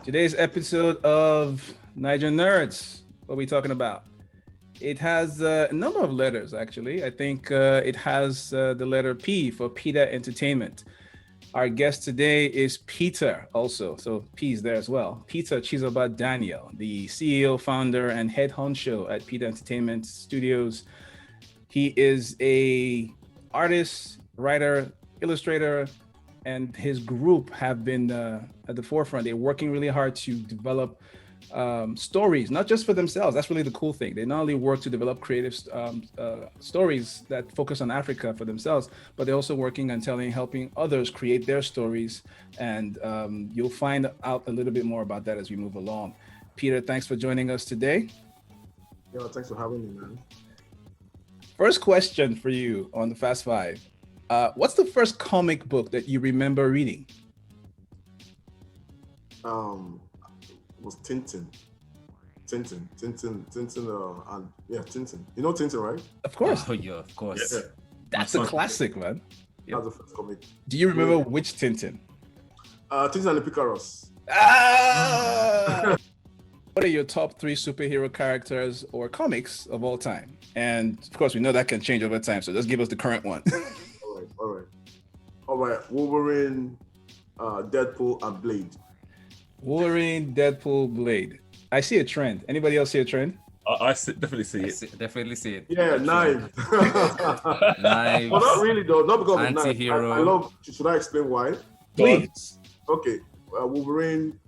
Today's episode of Naija Nerds. What are we talking about? It has a number of letters, actually. I think it has the letter P for Peda Entertainment. Our guest today is Peter, also. So P is there as well. Peter Chizoba Daniel, the CEO, founder, and head honcho at Peda Entertainment Studios. He is a artist, writer, illustrator, and his group have been at the forefront. They're working really hard to develop stories, not just for themselves. That's really the cool thing. They not only work to develop creative stories that focus on Africa for themselves, but they're also working on helping others create their stories. And you'll find out a little bit more about that as we move along. Peter, thanks for joining us today. Yeah, thanks for having me, man. First question for you on the Fast Five. What's the first comic book that you remember reading? It was Tintin. And yeah, Tintin. You know Tintin, right? Of course. Oh yeah, of course. Yeah. That's a classic, man. That's the first comic. Do you remember which Tintin? Tintin and the Picaros. Ah! What are your top 3 superhero characters or comics of all time? And of course, we know that can change over time, so just give us the current one. All right. Wolverine, Deadpool, and Blade. Wolverine, Deadpool, Blade. I see a trend. Anybody else see a trend? Definitely see it. Definitely see it. Yeah, Knives. Knives. Well, not really though. Not because of Knives. Anti-hero. I love. Should I explain why? Please. Okay. Wolverine.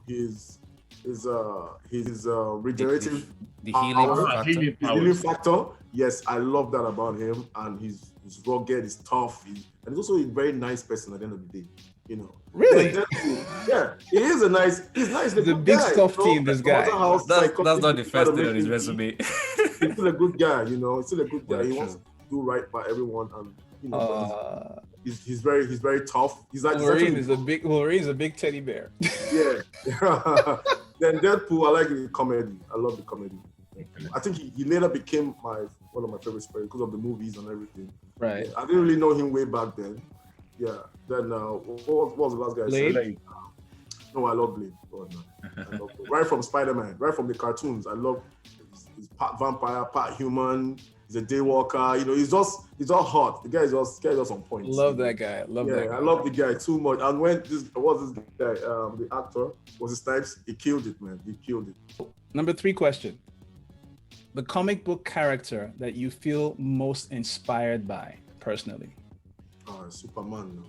His regenerative. The healing factor. Healing factor. Yes, I love that about him, and he's rugged, he's tough, and he's also a very nice person at the end of the day. You know. Really? Yeah, he's nice. He's a big softy in this guy. That's not the first thing on his resume. He's still a good guy, you know. He's still a good guy. He wants to do right by everyone, and you know, he's very tough. He's like Wolverine is a big teddy bear. Yeah. Then Deadpool, I like the comedy. I love the comedy. I think he later became one of my favorite superheroes because of the movies and everything. Right. I didn't really know him way back then. Yeah. Then what was the last guy? Blade? No, I love Blade. God, no. I love Blade. Right from Spider-Man, right from the cartoons. I love he's part vampire, part human. He's a daywalker. You know, he's all hot. The guy is just on point. Love that guy. Love that guy. I love the guy too much. And when this guy, the actor, was Snipes, he killed it, man. He killed it. Number 3 question. The comic book character that you feel most inspired by, personally? Superman. No?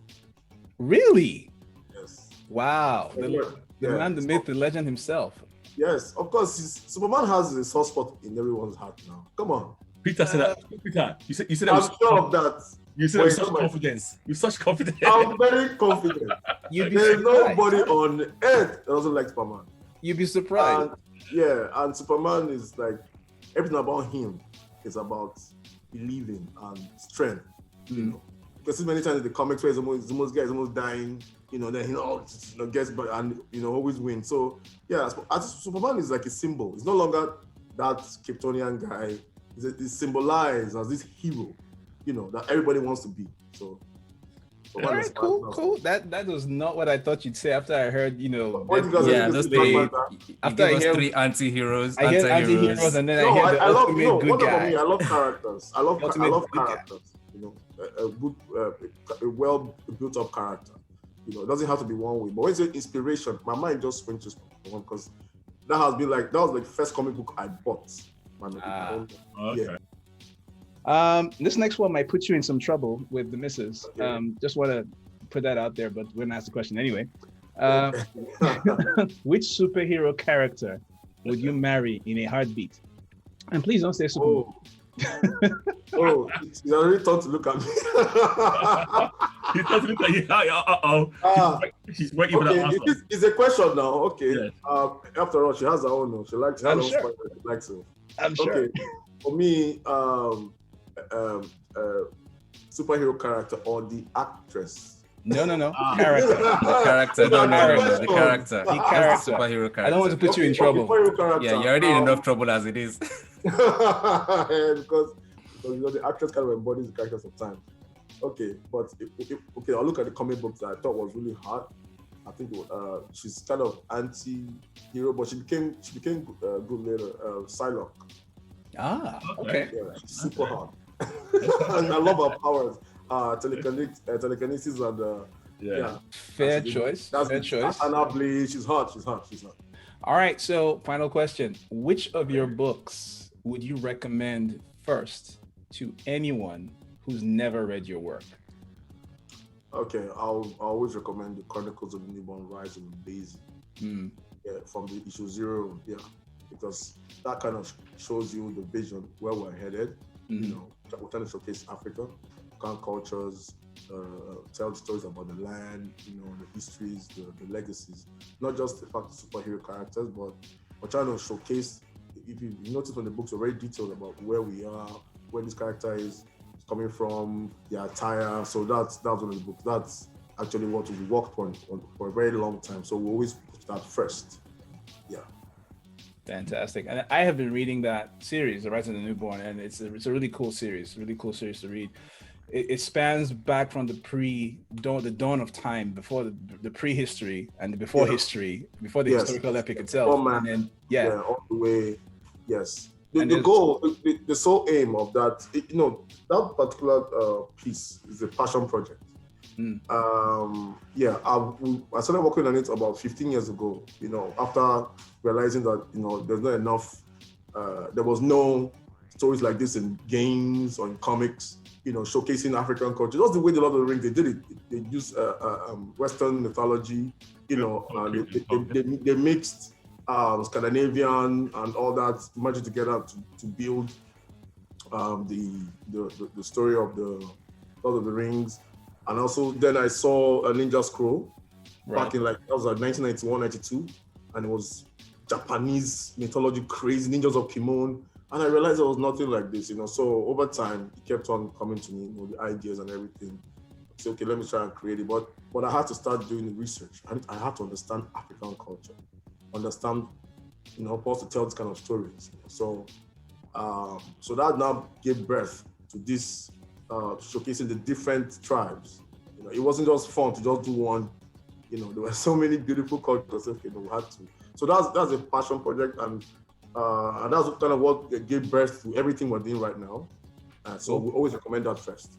Really? Yes. Wow. The man, the myth, the legend himself. Yes, of course. Superman has a soft spot in everyone's heart now. Come on. Peter said that. Peter, you said I'm sure of that. You said it with such confidence. With such confidence. I'm very confident. There's nobody on earth that doesn't like Superman. You'd be surprised. And Superman is like, everything about him is about believing and strength. You know, because see many times in the comics where the guy is almost dying, you know, then he gets back and always wins. So yeah, Superman is like a symbol. It's no longer that Kryptonian guy. It's symbolized as this hero, you know, that everybody wants to be. So all right, cool. That was not what I thought you'd say after I heard, those three. After I hear 3 anti-heroes, I hear anti-heroes, and then I hear the ultimate good guy. I love characters. I love characters. You know, a well built up character. You know, it doesn't have to be one way. But when you say inspiration, my mind just went to one because that was like the first comic book I bought. Okay. This next one might put you in some trouble with the missus. Okay. Just want to put that out there, but we're gonna ask the question anyway. Which superhero character would you marry in a heartbeat? And please don't say Superman. He's already thought to look at me. He doesn't look like She's waiting for that answer. It's a question now. Okay. Yes. After all, she has her own. She likes her own. She likes it. I'm sure. Okay. For me, superhero character or the actress? No. Character. The character. No. The character. The character. Superhero character. I don't want to put you in trouble. Yeah, you're already in enough trouble as it is. because the actress kind of embodies the character sometimes. Okay, but I'll look at the comic books that I thought was really hard. I think she's kind of anti-hero, but she became good later. Psylocke. Okay. Yeah, she's super hard. And I love her powers. Telekinesis and yeah. Fair choice. Fair choice. And she's hot. All right. So, final question: which of your books would you recommend first to anyone who's never read your work? Okay, I'll always recommend the Chronicles of the Newborn Rise of Daisy. Yeah, from the issue 0. Yeah, because that kind of shows you the vision where we're headed. You know, we're trying to showcase Africa, cultures, tell the stories about the land, you know, the histories, the legacies. Not just the fact of superhero characters, but we're trying to showcase. If you notice from the books, we're very detailed about where we are, where this character is coming from, the attire. So that's one of the books. That's actually what we worked on for a very long time. So we always put that first. Yeah. Fantastic. And I have been reading that series, The Rise of the Newborn, and it's a really cool series to read. It spans back from the dawn of time, before the prehistory and the before history, before the historical epic itself. And then, all the way. Yes. The goal, the sole aim of that, you know, that particular piece is a passion project. I started working on it about 15 years ago, you know, after realizing that, you know, there's not enough, there was no stories like this in games or in comics, you know, showcasing African culture. That's the way the Lord of the Rings, they did it. They used Western mythology, you know, they mixed Scandinavian and all that, merged together to build the story of the Lord of the Rings. And also then I saw a Ninja Scroll back in that was like 1991, 92, and it was Japanese mythology, crazy ninjas of Kimon. And I realized there was nothing like this, you know. So over time, it kept on coming to me, you know, the ideas and everything. I said, okay, let me try and create it. But I had to start doing the research. I had to understand African culture, understand, you know, how to tell this kind of stories. So that now gave birth to this showcasing the different tribes. You know, it wasn't just fun to just do one. You know, there were so many beautiful cultures. Okay, we had to. So that's a passion project, and that's kind of what gave birth to everything we're doing right now. So we always recommend that first.